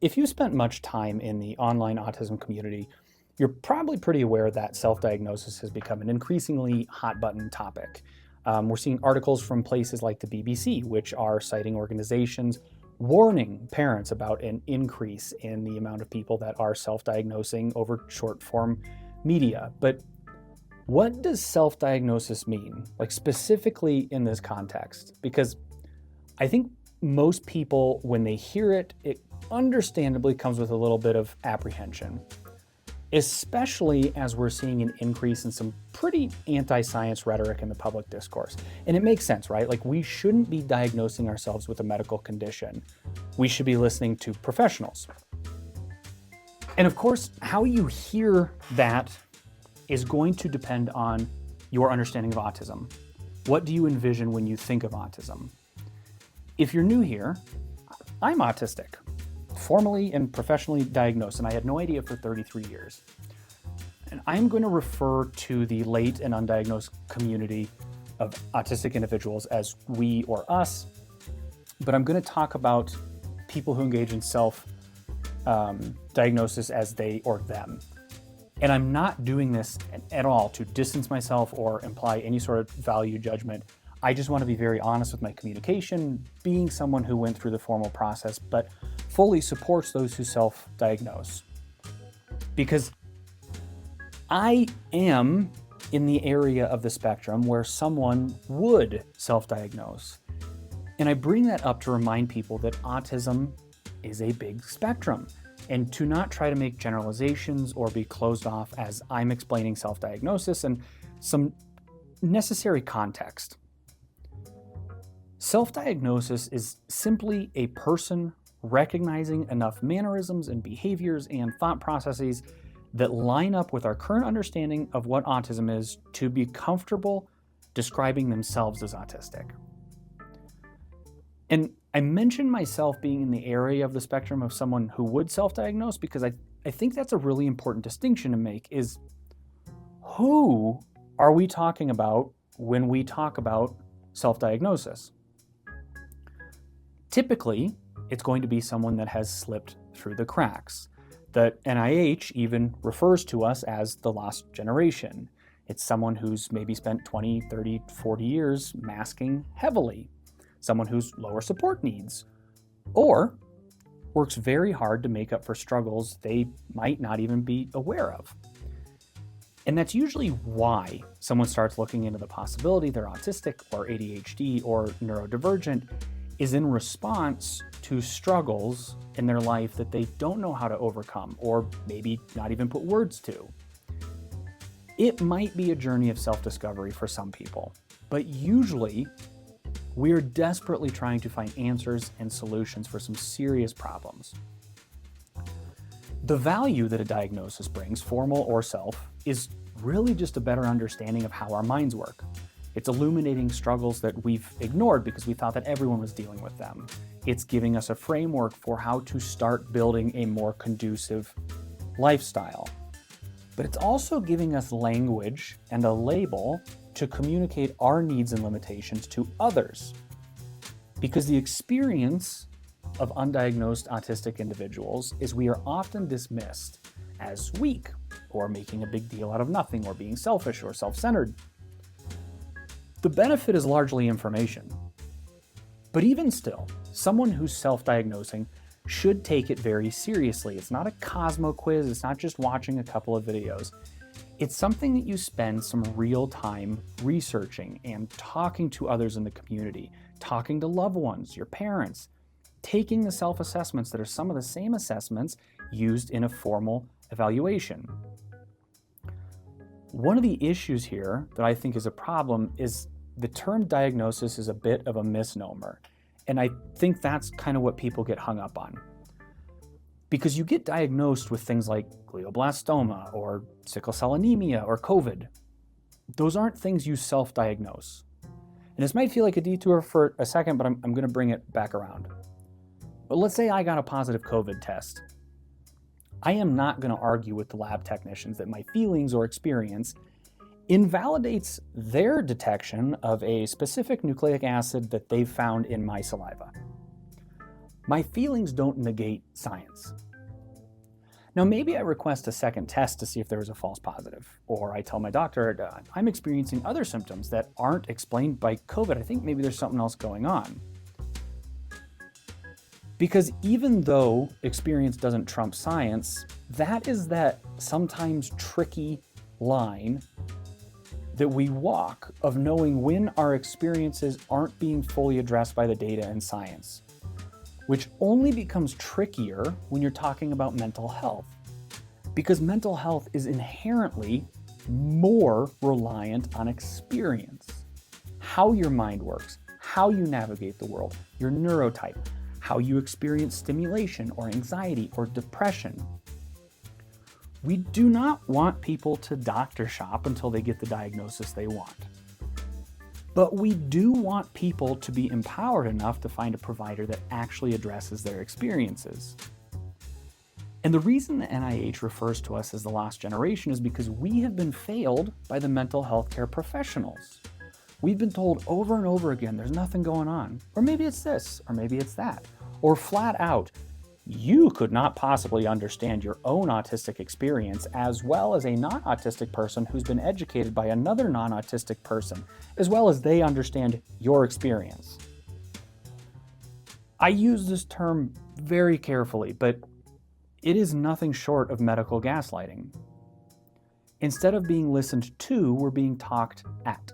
If you spent much time in the online autism community, you're probably pretty aware that self-diagnosis has become an increasingly hot-button topic. We're seeing articles from places like the BBC, which are citing organizations warning parents about an increase in the amount of people that are self-diagnosing over short-form media. But what does self-diagnosis mean, like specifically in this context? Because I think most people, when they hear it, it understandably comes with a little bit of apprehension, especially as we're seeing an increase in some pretty anti-science rhetoric in the public discourse. And it makes sense, right? Like, we shouldn't be diagnosing ourselves with a medical condition. We should be listening to professionals. And of course, how you hear that is going to depend on your understanding of autism. What do you envision when you think of autism? If you're new here, I'm autistic, formally and professionally diagnosed, and I had no idea for 33 years. And I'm going to refer to the late and undiagnosed community of autistic individuals as we or us, but I'm going to talk about people who engage in self-diagnosis as they or them. And I'm not doing this at all to distance myself or imply any sort of value judgment. I just want to be very honest with my communication, being someone who went through the formal process, but fully supports those who self-diagnose. Because I am in the area of the spectrum where someone would self-diagnose. And I bring that up to remind people that autism is a big spectrum, and to not try to make generalizations or be closed off as I'm explaining self-diagnosis and some necessary context. Self-diagnosis is simply a person recognizing enough mannerisms and behaviors and thought processes that line up with our current understanding of what autism is to be comfortable describing themselves as autistic. And I mentioned myself being in the area of the spectrum of someone who would self-diagnose because I think that's a really important distinction to make, is who are we talking about when we talk about self-diagnosis? Typically, it's going to be someone that has slipped through the cracks. The NIH even refers to us as the lost generation. It's someone who's maybe spent 20, 30, 40 years masking heavily. Someone who's lower support needs, or works very hard to make up for struggles they might not even be aware of. And that's usually why someone starts looking into the possibility they're autistic or ADHD or neurodivergent, is in response to struggles in their life that they don't know how to overcome, or maybe not even put words to. It might be a journey of self-discovery for some people, but usually we are desperately trying to find answers and solutions for some serious problems. The value that a diagnosis brings, formal or self, is really just a better understanding of how our minds work. It's illuminating struggles that we've ignored because we thought that everyone was dealing with them. It's giving us a framework for how to start building a more conducive lifestyle. But it's also giving us language and a label to communicate our needs and limitations to others. Because the experience of undiagnosed autistic individuals is we are often dismissed as weak, or making a big deal out of nothing, or being selfish or self-centered. The benefit is largely information. But even still, someone who's self-diagnosing should take it very seriously. It's not a Cosmo quiz, it's not just watching a couple of videos. It's something that you spend some real time researching and talking to others in the community, talking to loved ones, your parents, taking the self-assessments that are some of the same assessments used in a formal evaluation. One of the issues here that I think is a problem is the term diagnosis is a bit of a misnomer. And I think that's kind of what people get hung up on. Because you get diagnosed with things like glioblastoma or sickle cell anemia or COVID. Those aren't things you self-diagnose. And this might feel like a detour for a second, but I'm going to bring it back around. But let's say I got a positive COVID test. I am not going to argue with the lab technicians that my feelings or experience invalidates their detection of a specific nucleic acid that they've found in my saliva. My feelings don't negate science. Now, maybe I request a second test to see if there was a false positive, or I tell my doctor, I'm experiencing other symptoms that aren't explained by COVID. I think maybe there's something else going on. Because even though experience doesn't trump science, that is that sometimes tricky line that we walk of knowing when our experiences aren't being fully addressed by the data and science, which only becomes trickier when you're talking about mental health, because mental health is inherently more reliant on experience. How your mind works, how you navigate the world, your neurotype, how you experience stimulation or anxiety or depression. We do not want people to doctor shop until they get the diagnosis they want. But we do want people to be empowered enough to find a provider that actually addresses their experiences. And the reason the NIH refers to us as the lost generation is because we have been failed by the mental health care professionals. We've been told over and over again, there's nothing going on. Or maybe it's this, or maybe it's that. Or flat out, you could not possibly understand your own autistic experience as well as a non-autistic person who's been educated by another non-autistic person, as well as they understand your experience. I use this term very carefully, but it is nothing short of medical gaslighting. Instead of being listened to, we're being talked at.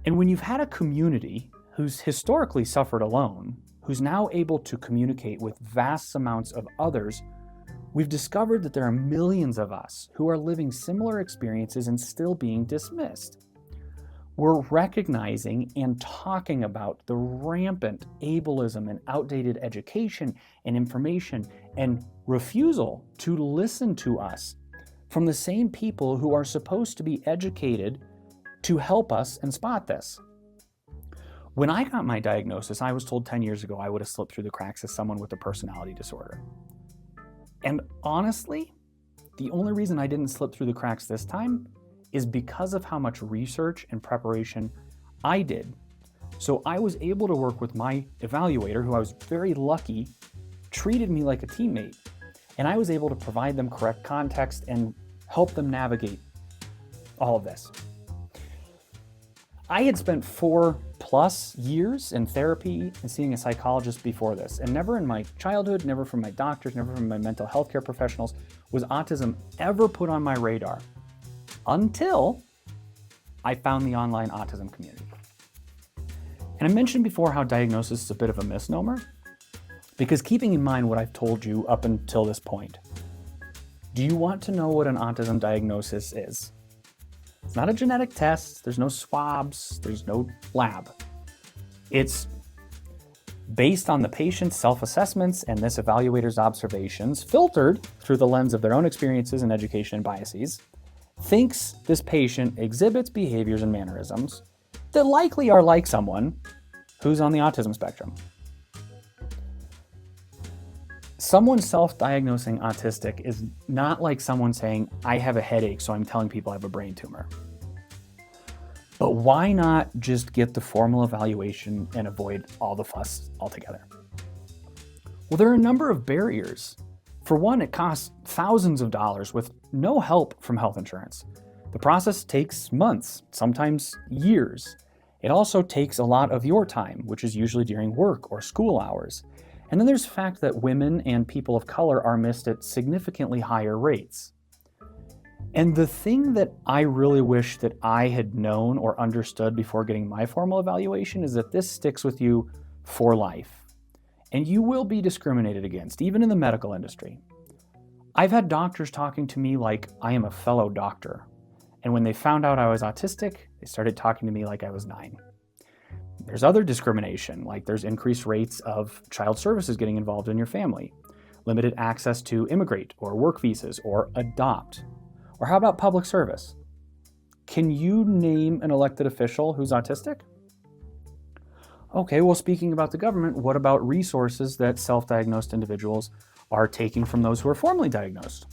And when you've had a community who's historically suffered alone, who's now able to communicate with vast amounts of others, we've discovered that there are millions of us who are living similar experiences and still being dismissed. We're recognizing and talking about the rampant ableism and outdated education and information and refusal to listen to us from the same people who are supposed to be educated to help us and spot this. When I got my diagnosis, I was told 10 years ago I would have slipped through the cracks as someone with a personality disorder. And honestly, the only reason I didn't slip through the cracks this time is because of how much research and preparation I did. So I was able to work with my evaluator, who I was very lucky, treated me like a teammate. And I was able to provide them correct context and help them navigate all of this. I had spent 4+ years in therapy and seeing a psychologist before this, and never in my childhood, never from my doctors, never from my mental health care professionals was autism ever put on my radar until I found the online autism community. And I mentioned before how diagnosis is a bit of a misnomer, because keeping in mind what I've told you up until this point, do you want to know what an autism diagnosis is? It's not a genetic test, there's no swabs, there's no lab. It's based on the patient's self-assessments and this evaluator's observations, filtered through the lens of their own experiences and education and biases, thinks this patient exhibits behaviors and mannerisms that likely are like someone who's on the autism spectrum. Someone self-diagnosing autistic is not like someone saying, I have a headache, so I'm telling people I have a brain tumor. But why not just get the formal evaluation and avoid all the fuss altogether? Well, there are a number of barriers. For one, it costs thousands of dollars with no help from health insurance. The process takes months, sometimes years. It also takes a lot of your time, which is usually during work or school hours. And then there's the fact that women and people of color are missed at significantly higher rates. And the thing that I really wish that I had known or understood before getting my formal evaluation is that this sticks with you for life. And you will be discriminated against, even in the medical industry. I've had doctors talking to me like I am a fellow doctor. And when they found out I was autistic, they started talking to me like I was 9. There's other discrimination, like there's increased rates of child services getting involved in your family, limited access to immigrate or work visas or adopt. Or how about public service? Can you name an elected official who's autistic? Okay, well, speaking about the government, what about resources that self-diagnosed individuals are taking from those who are formally diagnosed?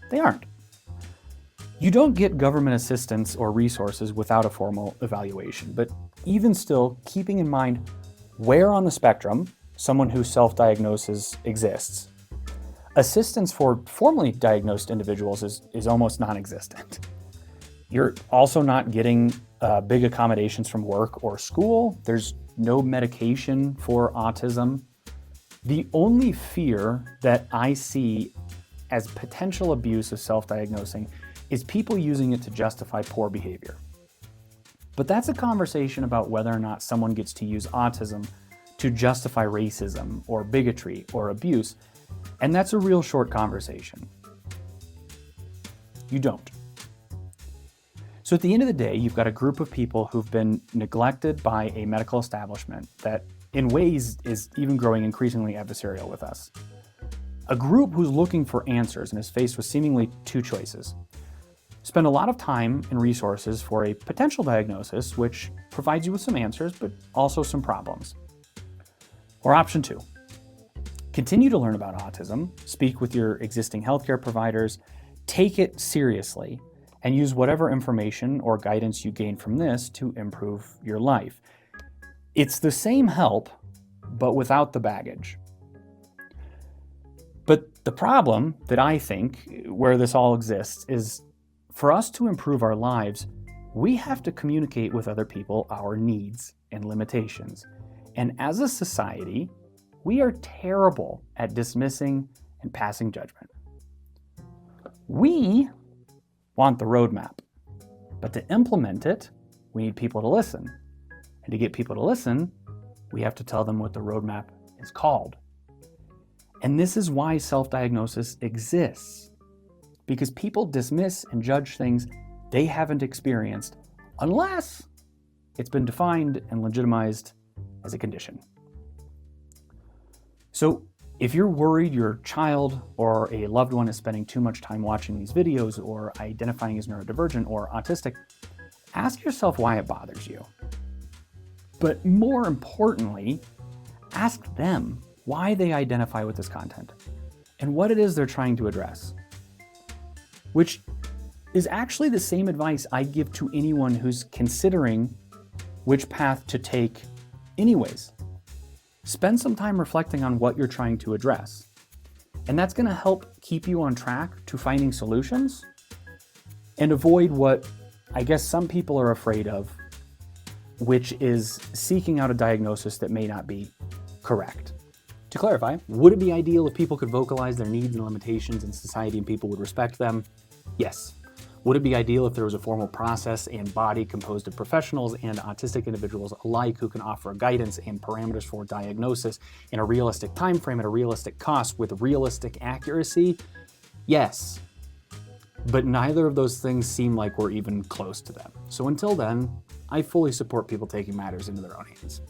They aren't. You don't get government assistance or resources without a formal evaluation, but even still, keeping in mind where on the spectrum someone who self-diagnoses exists, assistance for formally diagnosed individuals is almost non-existent. You're also not getting big accommodations from work or school. There's no medication for autism. The only fear that I see as potential abuse of self-diagnosing is people using it to justify poor behavior. But that's a conversation about whether or not someone gets to use autism to justify racism or bigotry or abuse, and that's a real short conversation. You don't. So at the end of the day, you've got a group of people who've been neglected by a medical establishment that in ways is even growing increasingly adversarial with us. A group who's looking for answers and is faced with seemingly two choices. Spend a lot of time and resources for a potential diagnosis, which provides you with some answers, but also some problems. Or option two, continue to learn about autism, speak with your existing healthcare providers, take it seriously, and use whatever information or guidance you gain from this to improve your life. It's the same help, but without the baggage. But the problem that I think where this all exists is for us to improve our lives, we have to communicate with other people our needs and limitations. And as a society, we are terrible at dismissing and passing judgment. We want the roadmap, but to implement it, we need people to listen. And to get people to listen, we have to tell them what the roadmap is called. And this is why self-diagnosis exists, because people dismiss and judge things they haven't experienced unless it's been defined and legitimized as a condition. So if you're worried your child or a loved one is spending too much time watching these videos or identifying as neurodivergent or autistic, ask yourself why it bothers you. But more importantly, ask them why they identify with this content and what it is they're trying to address. Which is actually the same advice I give to anyone who's considering which path to take anyways. Spend some time reflecting on what you're trying to address. And that's going to help keep you on track to finding solutions and avoid what I guess some people are afraid of, which is seeking out a diagnosis that may not be correct. To clarify, would it be ideal if people could vocalize their needs and limitations in society and people would respect them? Yes. Would it be ideal if there was a formal process and body composed of professionals and autistic individuals alike who can offer guidance and parameters for diagnosis in a realistic time frame at a realistic cost with realistic accuracy? Yes. But neither of those things seem like we're even close to them. So until then, I fully support people taking matters into their own hands.